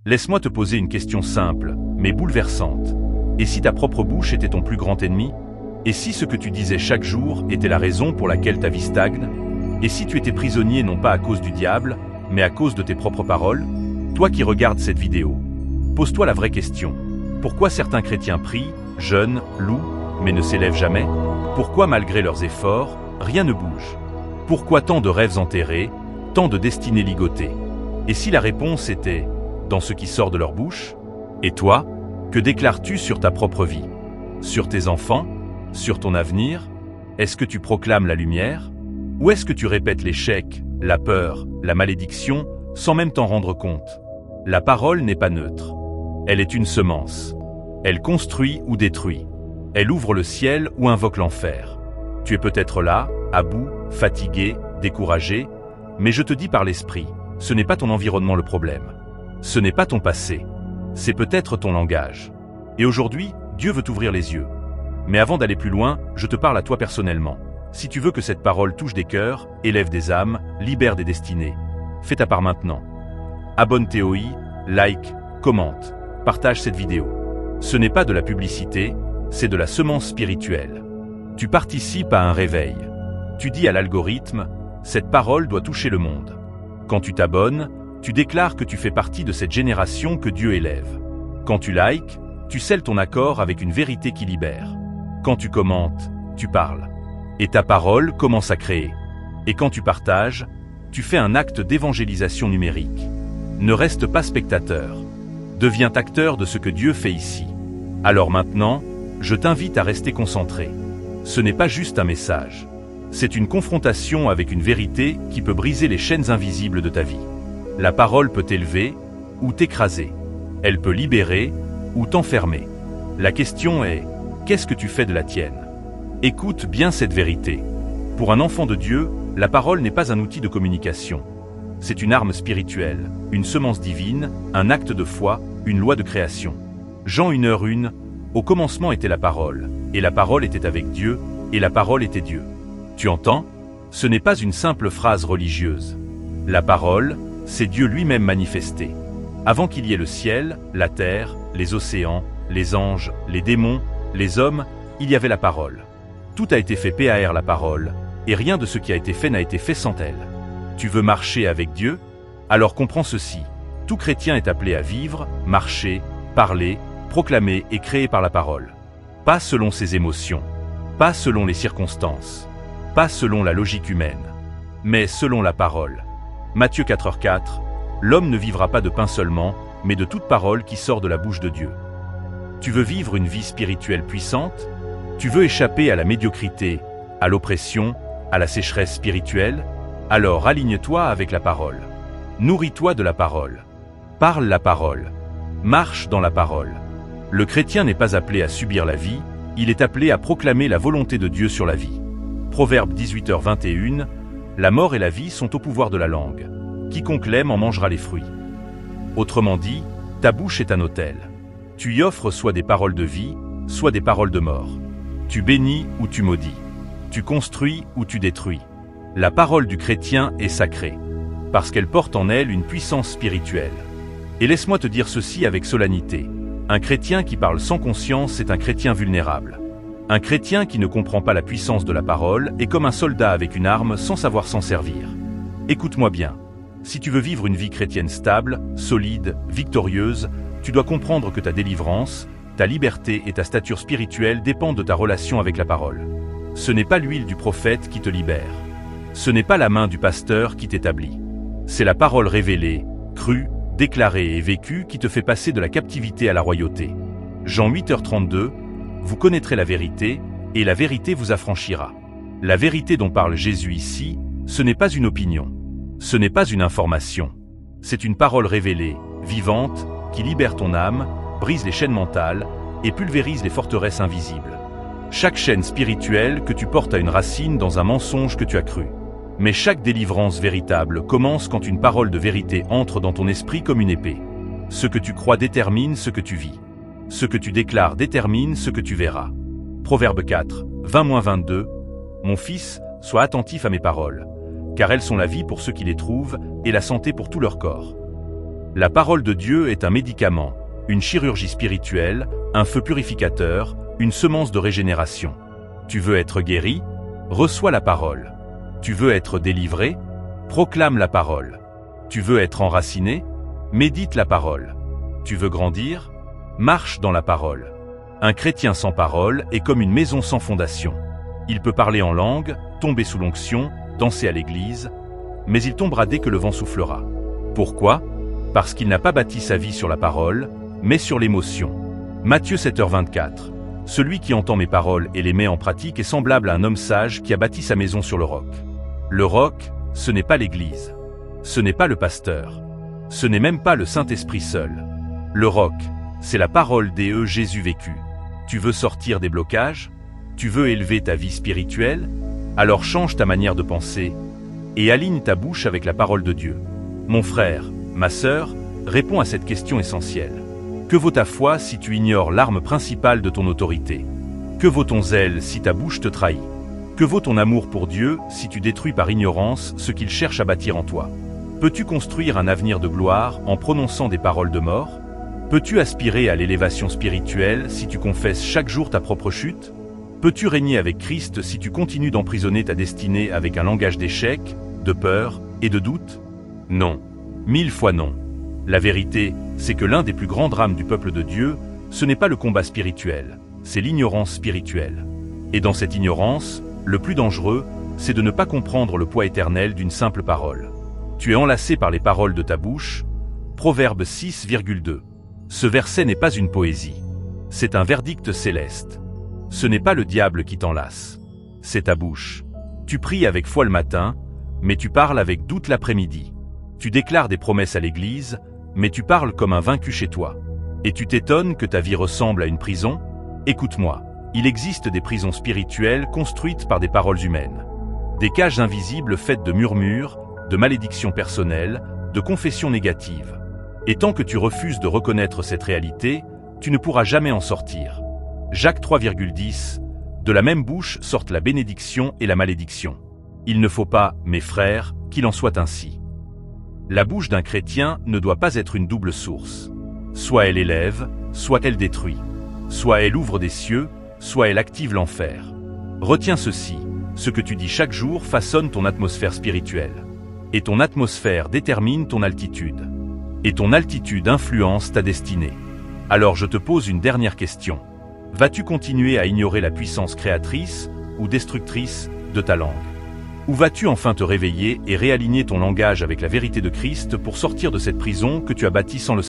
Laisse-moi te poser une question simple, mais bouleversante. Et si ta propre bouche était ton plus grand ennemi? Et si ce que tu disais chaque jour était la raison pour laquelle ta vie stagne? Et si tu étais prisonnier non pas à cause du diable, mais à cause de tes propres paroles? Toi qui regardes cette vidéo, pose-toi la vraie question. Pourquoi certains chrétiens prient, jeûnent, louent, mais ne s'élèvent jamais? Pourquoi malgré leurs efforts, rien ne bouge? Pourquoi tant de rêves enterrés, tant de destinées ligotées? Et si la réponse était dans ce qui sort de leur bouche? Et toi, que déclares-tu sur ta propre vie? Sur tes enfants? Sur ton avenir? Est-ce que tu proclames la lumière? Ou est-ce que tu répètes l'échec, la peur, la malédiction, sans même t'en rendre compte? La parole n'est pas neutre. Elle est une semence. Elle construit ou détruit. Elle ouvre le ciel ou invoque l'enfer. Tu es peut-être là, à bout, fatigué, découragé, mais je te dis par l'esprit, ce n'est pas ton environnement le problème. Ce n'est pas ton passé. C'est peut-être ton langage. Et aujourd'hui, Dieu veut t'ouvrir les yeux. Mais avant d'aller plus loin, je te parle à toi personnellement. Si tu veux que cette parole touche des cœurs, élève des âmes, libère des destinées, fais ta part maintenant. Abonne-toi, like, commente, partage cette vidéo. Ce n'est pas de la publicité, c'est de la semence spirituelle. Tu participes à un réveil. Tu dis à l'algorithme, cette parole doit toucher le monde. Quand tu t'abonnes, tu déclares que tu fais partie de cette génération que Dieu élève. Quand tu likes, tu scelles ton accord avec une vérité qui libère. Quand tu commentes, tu parles. Et ta parole commence à créer. Et quand tu partages, tu fais un acte d'évangélisation numérique. Ne reste pas spectateur. Deviens acteur de ce que Dieu fait ici. Alors maintenant, je t'invite à rester concentré. Ce n'est pas juste un message. C'est une confrontation avec une vérité qui peut briser les chaînes invisibles de ta vie. La parole peut t'élever ou t'écraser. Elle peut libérer ou t'enfermer. La question est, qu'est-ce que tu fais de la tienne? Écoute bien cette vérité. Pour un enfant de Dieu, la parole n'est pas un outil de communication. C'est une arme spirituelle, une semence divine, un acte de foi, une loi de création. Jean 1h1, au commencement était la parole, et la parole était avec Dieu, et la parole était Dieu. Tu entends? Ce n'est pas une simple phrase religieuse. La parole, c'est Dieu lui-même manifesté. Avant qu'il y ait le ciel, la terre, les océans, les anges, les démons, les hommes, il y avait la parole. Tout a été fait par la parole, et rien de ce qui a été fait n'a été fait sans elle. Tu veux marcher avec Dieu? Alors comprends ceci. Tout chrétien est appelé à vivre, marcher, parler, proclamer et créer par la parole. Pas selon ses émotions, pas selon les circonstances, pas selon la logique humaine, mais selon la parole. Matthieu 4h4, l'homme ne vivra pas de pain seulement, mais de toute parole qui sort de la bouche de Dieu. Tu veux vivre une vie spirituelle puissante? Tu veux échapper à la médiocrité, à l'oppression, à la sécheresse spirituelle? Alors aligne-toi avec la parole. Nourris-toi de la parole. Parle la parole. Marche dans la parole. Le chrétien n'est pas appelé à subir la vie, il est appelé à proclamer la volonté de Dieu sur la vie. Proverbe 18h21, la mort et la vie sont au pouvoir de la langue. Quiconque l'aime en mangera les fruits. Autrement dit, ta bouche est un autel. Tu y offres soit des paroles de vie, soit des paroles de mort. Tu bénis ou tu maudis. Tu construis ou tu détruis. La parole du chrétien est sacrée, parce qu'elle porte en elle une puissance spirituelle. Et laisse-moi te dire ceci avec solennité. Un chrétien qui parle sans conscience est un chrétien vulnérable. Un chrétien qui ne comprend pas la puissance de la parole est comme un soldat avec une arme sans savoir s'en servir. Écoute-moi bien. Si tu veux vivre une vie chrétienne stable, solide, victorieuse, tu dois comprendre que ta délivrance, ta liberté et ta stature spirituelle dépendent de ta relation avec la parole. Ce n'est pas l'huile du prophète qui te libère. Ce n'est pas la main du pasteur qui t'établit. C'est la parole révélée, crue, déclarée et vécue qui te fait passer de la captivité à la royauté. Jean 8h32, vous connaîtrez la vérité, et la vérité vous affranchira. La vérité dont parle Jésus ici, ce n'est pas une opinion. Ce n'est pas une information. C'est une parole révélée, vivante, qui libère ton âme, brise les chaînes mentales et pulvérise les forteresses invisibles. Chaque chaîne spirituelle que tu portes a une racine dans un mensonge que tu as cru. Mais chaque délivrance véritable commence quand une parole de vérité entre dans ton esprit comme une épée. Ce que tu crois détermine ce que tu vis. Ce que tu déclares détermine ce que tu verras. Proverbe 4, 20-22. Mon fils, sois attentif à mes paroles, car elles sont la vie pour ceux qui les trouvent et la santé pour tout leur corps. La parole de Dieu est un médicament, une chirurgie spirituelle, un feu purificateur, une semence de régénération. Tu veux être guéri? Reçois la parole. Tu veux être délivré? Proclame la parole. Tu veux être enraciné? Médite la parole. Tu veux grandir? Marche dans la parole. Un chrétien sans parole est comme une maison sans fondation. Il peut parler en langue, tomber sous l'onction, danser à l'église, mais il tombera dès que le vent soufflera. Pourquoi? Parce qu'il n'a pas bâti sa vie sur la parole, mais sur l'émotion. Matthieu 7h24. Celui qui entend mes paroles et les met en pratique est semblable à un homme sage qui a bâti sa maison sur le roc. Le roc, ce n'est pas l'église. Ce n'est pas le pasteur. Ce n'est même pas le Saint-Esprit seul. Le roc, c'est la parole de Jésus vécu. Tu veux sortir des blocages? Tu veux élever ta vie spirituelle? Alors change ta manière de penser et aligne ta bouche avec la parole de Dieu. Mon frère, ma sœur, réponds à cette question essentielle. Que vaut ta foi si tu ignores l'arme principale de ton autorité? Que vaut ton zèle si ta bouche te trahit? Que vaut ton amour pour Dieu si tu détruis par ignorance ce qu'il cherche à bâtir en toi? Peux-tu construire un avenir de gloire en prononçant des paroles de mort? Peux-tu aspirer à l'élévation spirituelle si tu confesses chaque jour ta propre chute? Peux-tu régner avec Christ si tu continues d'emprisonner ta destinée avec un langage d'échec, de peur et de doute? Non. 1000 fois non. La vérité, c'est que l'un des plus grands drames du peuple de Dieu, ce n'est pas le combat spirituel, c'est l'ignorance spirituelle. Et dans cette ignorance, le plus dangereux, c'est de ne pas comprendre le poids éternel d'une simple parole. Tu es enlacé par les paroles de ta bouche. Proverbe 6,2. Ce verset n'est pas une poésie. C'est un verdict céleste. Ce n'est pas le diable qui t'enlace. C'est ta bouche. Tu pries avec foi le matin, mais tu parles avec doute l'après-midi. Tu déclares des promesses à l'église, mais tu parles comme un vaincu chez toi. Et tu t'étonnes que ta vie ressemble à une prison? Écoute-moi, il existe des prisons spirituelles construites par des paroles humaines. Des cages invisibles faites de murmures, de malédictions personnelles, de confessions négatives. Et tant que tu refuses de reconnaître cette réalité, tu ne pourras jamais en sortir. Jacques 3,10. De la même bouche sortent la bénédiction et la malédiction. Il ne faut pas, mes frères, qu'il en soit ainsi. La bouche d'un chrétien ne doit pas être une double source. Soit elle élève, soit elle détruit. Soit elle ouvre des cieux, soit elle active l'enfer. Retiens ceci, ce que tu dis chaque jour façonne ton atmosphère spirituelle. Et ton atmosphère détermine ton altitude. Et ton altitude influence ta destinée. Alors je te pose une dernière question. Vas-tu continuer à ignorer la puissance créatrice ou destructrice de ta langue? Ou vas-tu enfin te réveiller et réaligner ton langage avec la vérité de Christ pour sortir de cette prison que tu as bâtie sans le